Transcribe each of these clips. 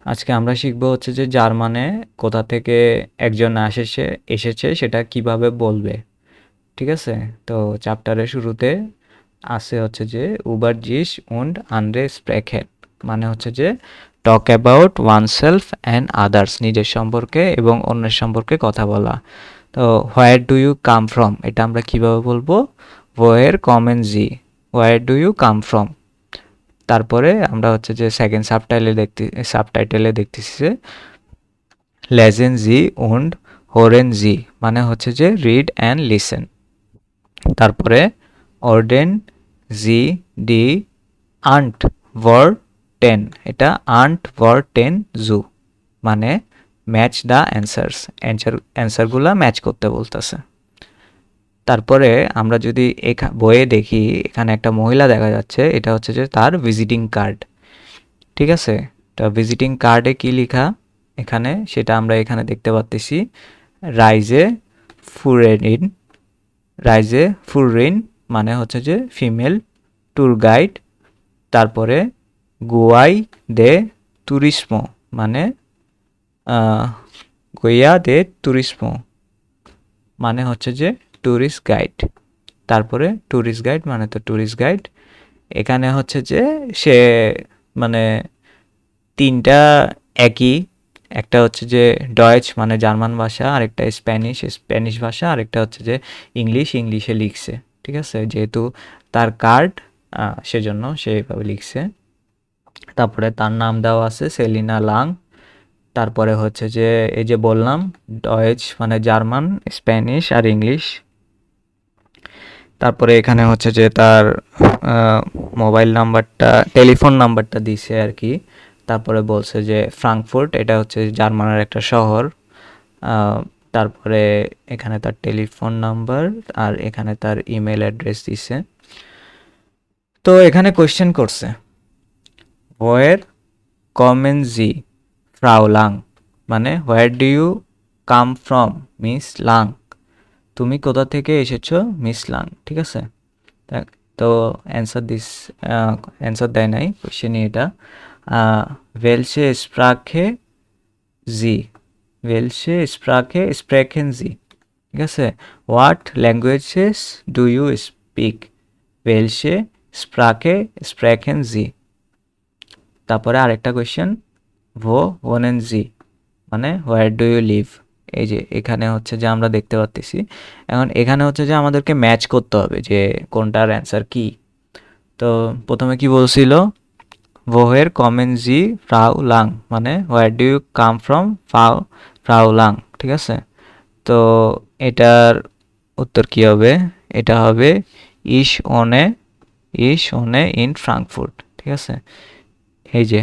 আজকে আমরা শিখবো হচ্ছে যে জার্মানে কোথা থেকে একজন এসেছে সেটা কিভাবে বলবে। ঠিক আছে? তো চ্যাপ্টারের শুরুতে আছে হচ্ছে যে über sich und andere sprechen, মানে হচ্ছে যে talk about oneself and others, নিজের সম্পর্কে এবং অন্যের সম্পর্কে কথা বলা। তো where do you come from, এটা আমরা কিভাবে বলবো? woher kommen Sie, where do you come from। তারপরে আমরা হচ্ছে যে সেকেন্ড সাবটাইটেলে দেখতেছি যে লেজেন জি উন্ড হোরেন জি, মানে হচ্ছে যে রিড অ্যান্ড লিসেন। তারপরে অর্ডেন জি ডি আন্ট ভর টেন, এটা আন্ট ভর টেন জু, মানে ম্যাচ দ্য অ্যান্সারগুলা ম্যাচ করতে বলতেছে। তারপরে আমরা যদি বইয়ে দেখি, এখানে একটা মহিলা দেখা যাচ্ছে, এটা হচ্ছে যে তার ভিজিটিং কার্ড। ঠিক আছে? তা ভিজিটিং কার্ডে কি লেখা এখানে সেটা আমরা এখানে দেখতে পাচ্ছি। রাইজে ফুরেরিন, রাইজে ফুররিন মানে হচ্ছে যে ফিমেল ট্যুর গাইড। তারপরে গোয়াই দে তুরিসমো, মানে গোয়া দে তুরিসমো মানে হচ্ছে যে ট্যুরিস্ট গাইড। তারপরে ট্যুরিস্ট গাইড মানে তো ট্যুরিস্ট গাইড। এখানে হচ্ছে যে সে মানে তিনটা একই, একটা হচ্ছে যে ডয়েচ মানে জার্মান ভাষা, আরেকটা স্প্যানিশ ভাষা, আরেকটা হচ্ছে যে ইংলিশে লিখছে। ঠিক আছে? যেহেতু তার কার্ড, সেজন্য সে এভাবে লিখছে। তারপরে তার নাম দেওয়া আছে সেলিনা লাং। তারপরে হচ্ছে যে এই যে বললাম ডয়েচ মানে জার্মান, স্প্যানিশ আর ইংলিশ। তারপরে এখানে হচ্ছে যে তার মোবাইল নাম্বারটা, টেলিফোন নাম্বারটা দিছে আর কি। তারপরে বলছে যে ফ্রাঙ্কফুর্ট, এটা হচ্ছে জার্মানের একটা শহর। তারপরে এখানে তার টেলিফোন নাম্বার আর এখানে তার ইমেল অ্যাড্রেস দিছে। তো এখানে কোয়েশ্চেন করছে, হোয়ার কমেন জি ফ্রাউ লাং, মানে where do you come from miss Lang, তুমি কোথা থেকে এসেছো মিস লাং। ঠিক আছে? তো অ্যান্সার দেয় নাই কোশ্চেনই এটা। ওয়েলসে স্প্রাখে জি, ওয়েলসে স্প্রেখেন জি। ঠিক আছে? What languages do you speak, ওয়েলসে স্প্রেখেন জি। তারপরে আরেকটা কোয়েশ্চেন, ভো ওনেন জি, মানে হোয়ার ডু ইউ লিভ। এই যে এখানে হচ্ছে যে আমরা দেখতে পাচ্ছি, এখন এখানে হচ্ছে যে আমাদেরকে ম্যাচ করতে হবে যে কোনটার অ্যান্সার কি। তো প্রথমে কি বলছিল, woher kommen Sie ফ্রাউ লাং, মানে where do you come from ফ্রাউ লাং। ঠিক আছে? তো এটার উত্তর কি হবে? এটা হবে ইস ওনে ইন ফ্রাঙ্কফুর্ট। ঠিক আছে? এই যে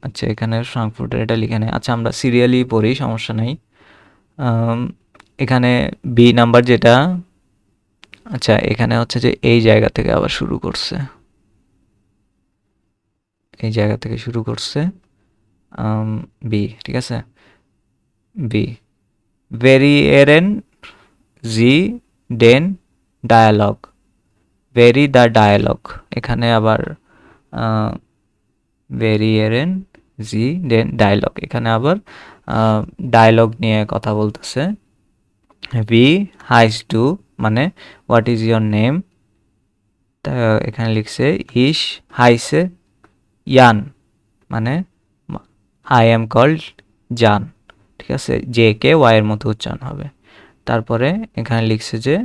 আচ্ছা এখানে ফ্রাঙ্কফুর্টের এটা লিখে নেই। আচ্ছা আমরা সিরিয়ালি পড়ি, সমস্যা নাই। আম, এখানে বি নাম্বার যেটা, আচ্ছা এখানে হচ্ছে যে এই জায়গা থেকে আবার শুরু করছে, এই জায়গা থেকে শুরু করছে। বি, ঠিক আছে? বি ভেরিয়েরেন জি ডেন ডায়ালগ, ভেরি দ্য ডায়ালগ। এখানে আবার ভেরিয়েরেন জি ডেন ডায়ালগ, এখানে আবার ডায়ালগ নিয়ে কথা বলতেছে। ভি হাইস টু, মানে হোয়াট ইজ ইয়োর নেম, তা এখানে লিখছে ইস হাইসে ইয়ান, মানে আই এম কল্ড জান। ঠিক আছে? জে কে ওয়াই এর মতো উচ্চারণ হবে। তারপরে এখানে লিখছে যে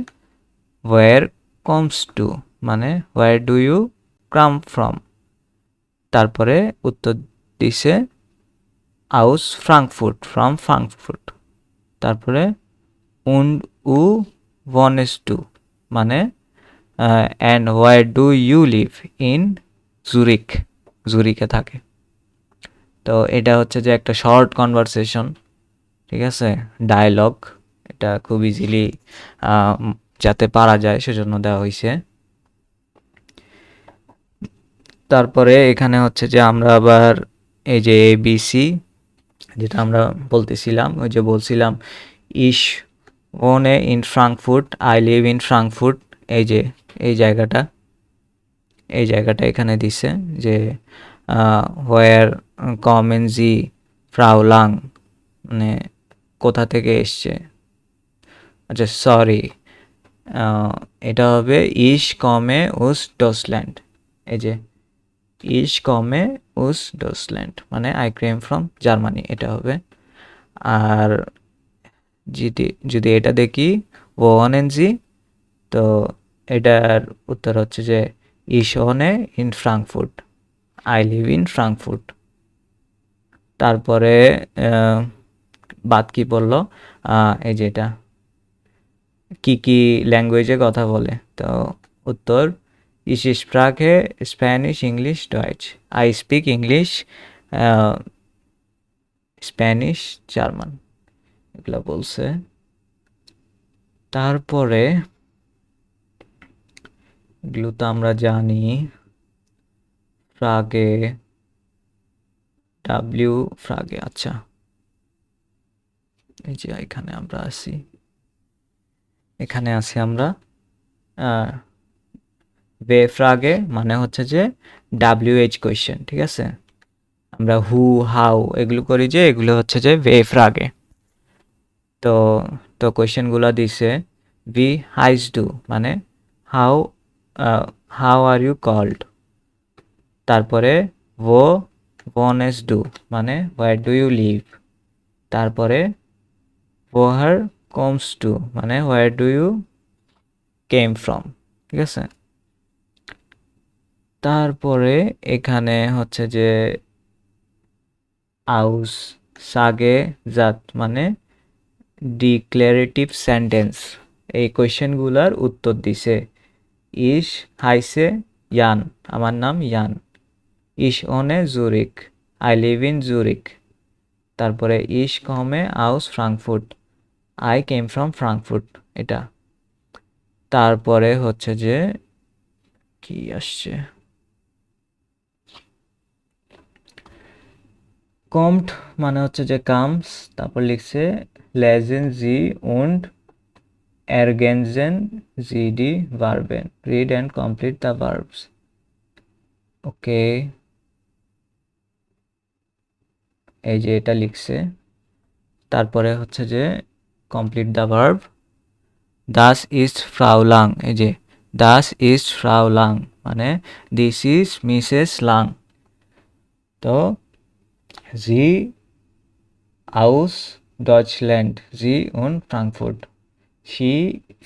হোয়ার কমস টু, মানে where do you come from. তারপরে উত্তর দিছে আউস ফ্রাঙ্কফুর্ট, ফ্রম ফ্রাঙ্কফুর্ট। তারপরে উন্ড উ ওয়ানেস টু, মানে and where do you live in Zurich, জুরিকে থাকে। তো এটা হচ্ছে যে একটা শর্ট কনভারসেশন। ঠিক আছে? ডায়ালগ, এটা খুব ইজিলি যাতে পারা যায় সেজন্য দেওয়া হয়েছে। তারপরে এখানে হচ্ছে যে আমরা আবার এই যে এবিসি যেটা আমরা বলতেছিলাম, ওই যে বলছিলাম ইস ওনে ইন Frankfurt, I live in Frankfurt. এই যে এই জায়গাটা, এই জায়গাটা এখানে দিছে যে হোয়ার কমেন জি ফ্রাউলাং, মানে কোথা থেকে এসছে। আচ্ছা সরি, এটা হবে ইশ কমে উস ডসল্যান্ড। এই যে ইশ কমে উস ডসল্যান্ড মানে আই কেম ফ্রম জার্মানি, এটা হবে। আর যদি যদি এটা দেখি ও অনেনজি, তো এটার উত্তর হচ্ছে যে ইশ ওনে ইন Frankfurt, I live in Frankfurt. তারপরে বাদ কি বললো, এই যে এটা কি কি ল্যাঙ্গুয়েজে কথা বলে, তো উত্তর ইস স্প্রাকে স্প্যানিশ ইংলিশ ডয়েচ, I speak English Spanish German, এগুলো বলছে। তারপরে এগুলো তো আমরা জানি, ফ্রাগে ডাব্লিউ ফ্রাগে, আচ্ছা এই যে এখানে আমরা আছি, এখানে আছি আমরা। ওয়ে ফ্রাগে মানে হচ্ছে যে ডাব্লিউএইচ কোয়েশ্চেন, ঠিক আছে। আমরা হু হাউ এগুলো করি যে, এগুলো হচ্ছে যে ওয়ে ফ্রাগে। তো তো কোয়েশ্চেনগুলো দিছে ভি হাইস ডু মানে how, how are you called. তারপরে ও ওনেস ডু মানে হোয়ার ডু ইউ লিভ। তারপরে ওহার কমস টু মানে where do you came from, ঠিক আছে। তারপরে এখানে হচ্ছে যে আউস সাগে জাত মানে ডিক্লারেটিভ সেন্টেন্স, এই কোয়েশ্চেনগুলোর উত্তর দিছে ইস হাইসে ইয়ান, আমার নাম ইয়ান। ইস ওনে Zurich, I live in Zurich. তারপরে ইস কমে আউস Frankfurt, I came from Frankfurt, এটা। তারপরে হচ্ছে যে কি আসছে, কমট মানে হচ্ছে যে কামস, তারপর লিখছে লেজেন জি উন্ড এরগেনজেন জি ডি ভার্বেন, read and complete the verbs. Okay, এই যে এটা লিখছে। তারপরে হচ্ছে যে কমপ্লিট দ্য ভার্ব, দাস ইজ ফ্রাউলাং, এই যে দাস ইজ ফ্রাউলাং মানে দিস ইজ মিসেস লাং। তো জি আউস ডচল্যান্ড জি উন Frankfurt, she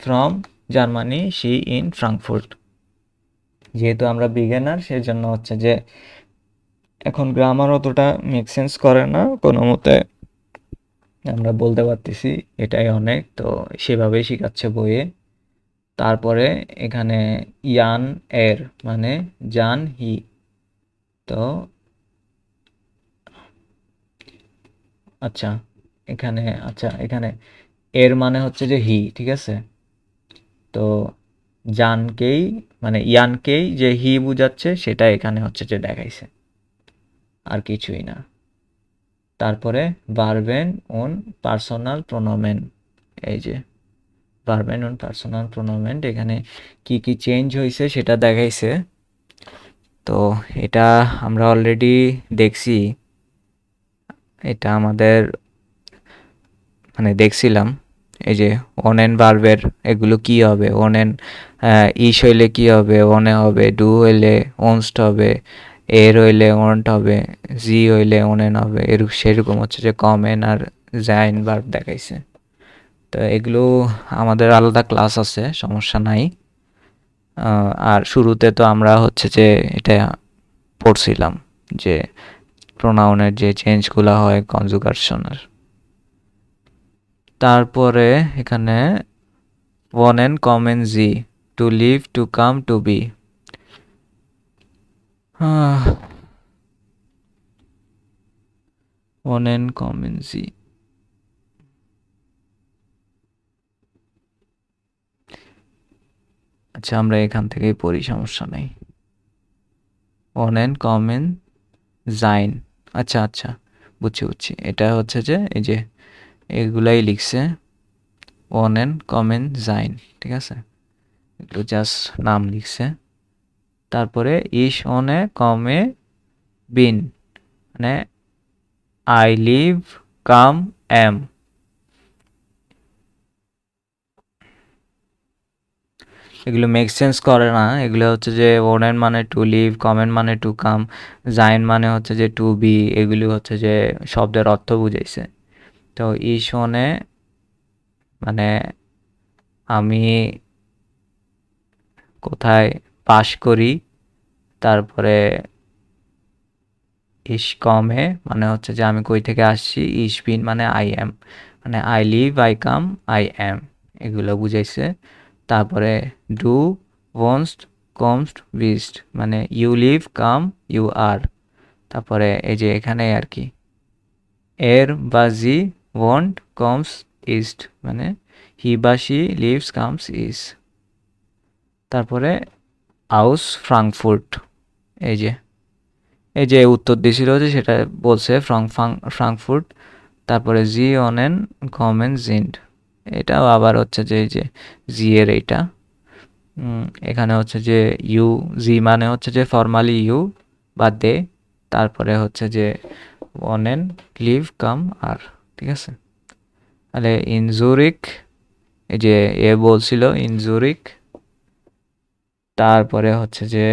from Germany she in Frankfurt. যেহেতু আমরা বিগিনার সেজন্য হচ্ছে যে এখন গ্রামার অতটা মেক সেন্স করে না, কোনো মতে আমরা বলতে পারতেছি এটাই অনেক, তো সেভাবেই শেখাচ্ছে বইয়ে। তারপরে এখানে ইয়ান এর মানে জান হি, তো আচ্ছা এখানে, আচ্ছা এখানে এর মানে হচ্ছে যে হি, ঠিক আছে। তো জানকেই মানে ইয়ানকেই যে হি বুঝাচ্ছে সেটা এখানে হচ্ছে যে দেখাইছে, আর কিছুই না। তারপরে ভার্বেন অন পার্সোনাল প্রোনোমেন, এই যে ভার্বেন অন পার্সোনাল প্রোনোমেন এখানে কি কি চেঞ্জ হয়েছে সেটা দেখাইছে। তো এটা আমরা অলরেডি দেখছি, এটা আমাদের মানে দেখছিলাম। এই যে অনেন ভার্বের এগুলো কি হবে, অনেন ইস হইলে কি হবে, অনে হবে, ডু হইলে অনস্ট হবে, এর হইলে অন্ট হবে, জি হইলে অনেন হবে, এরকম সেরকম হচ্ছে যে কমেন আর জাইন ভার্ব দেখাইছে। তো এগুলো আমাদের আলাদা ক্লাস আছে, সমস্যা নাই। আর শুরুতে তো আমরা হচ্ছে যে এটা পড়ছিলাম যে প্রোনাউনের যে চেঞ্জগুলো হয় কনজুগাশনের। তারপরে এখানে ওয়ান কমেন জি, to live to come to be. ওয়ান কমেন জি, আচ্ছা আমরা এখান থেকেই পড়ি, সমস্যা নেই। ওয়ান কমেন জাইন, আচ্ছা আচ্ছা বুঝছি বুঝছি, এটা হচ্ছে যে এই যে এগুলাই লিখছে ওয়ান কমেন জাইন, ঠিক আছে, এগুলো জাস্ট নাম লিখছে। তারপরে ইস অনে কমে বিন মানে আই লিভ কাম এম। এগুলো মেক সেন্স করে না। এগুলো হচ্ছে যে ওনেন মানে টু লিভ, কমেন মানে টু কাম, জাইন মানে হচ্ছে যে টু বি। এগুলি হচ্ছে যে শব্দের অর্থ বুঝাইছে। তো ইশনে মানে আমি কোথায় বাস করি। তারপরে ইশকমে মানে হচ্ছে যে আমি কই থেকে আসছি। ইশবিন মানে আই এম, মানে I live, I come, I am, এগুলো বুঝাইছে। তারপরে ডু, ওনস্ট, কমস্ট, বিস্ট মানে you live, come, you are. তারপরে এই যে এখানে আর কি এর বা জি, ওন্ট, কমস, ইস্ট মানে হি বা শি লিভস, কামস, ইজ। তারপরে আউস ফ্রাঙ্কফুর্ট, এই যে উত্তর দিছিল যে সেটা বলছে ফ্রাঙ্কফুর্ট। তারপরে জি অনেন কমেন জিন্ড, এটাও আবার হচ্ছে যে এই যে জি এর এইটা এখানে হচ্ছে যে ইউ, জি মানে হচ্ছে যে ফর্মালি ইউ বা দে। তারপরে হচ্ছে যে অনেন লিভ, কাম, আর। ঠিক আছে, তাহলে ইনজুরিক, এই যে এ বলছিল ইনজুরিক। তারপরে হচ্ছে যে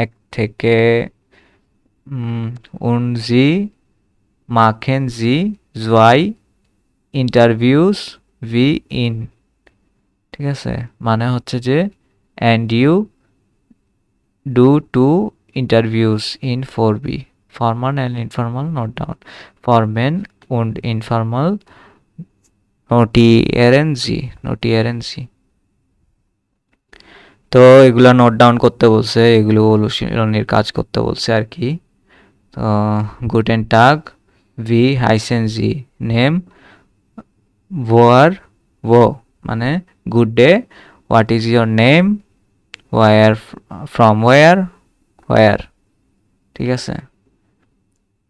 এক থেকে উনজি মাখেন জি জোয়াই ইন্টারভিউস ভি ইন। ঠিক আছে, মানে হচ্ছে যে and you do two interviews in four B, formal and informal note down, ফরমেন und ইনফর্মাল নোটিয়েরেন জি। তো এগুলো নোট ডাউন করতে বলছে, এগুলো অনুশীলনীর কাজ করতে বলছে আর কি। তো গুটেন টাগ, ভি হাইসেন জি, নেম ভোয়ার ভো মানে good day, what is your name, where from where. ঠিক আছে,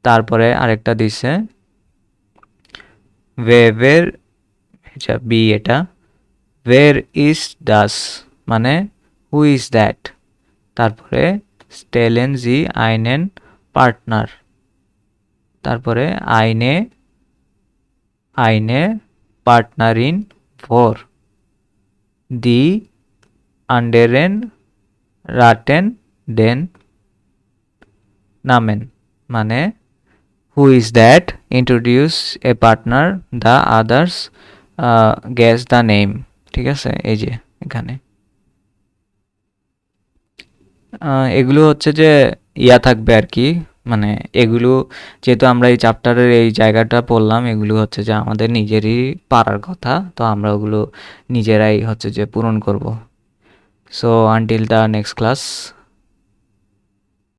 তারপরে আরেকটা দিছে ওয়ের, বি এটা, ওয়ের ইজ ডাস মানে হু ইজ দ্যাট। তারপরে স্টেলেন জি আইনেন পার্টনার। তারপরে আইনে আইনে পার্টনার ইন ভোর, দি আন্ডেরেন রাটেন ডেন নামেন মানে who is that, introduce a partner, the others guess the name. ঠিক আছে, এই যে এখানে এগুলো হচ্ছে যে ইয়া থাকবে আর কি। মানে এগুলো যেহেতু আমরা এই চ্যাপ্টারের এই জায়গাটা পড়লাম, এগুলো হচ্ছে যে আমাদের নিজেরই পারার কথা, তো আমরা ওগুলো নিজেরাই হচ্ছে যে পূরণ করব। So until the next class.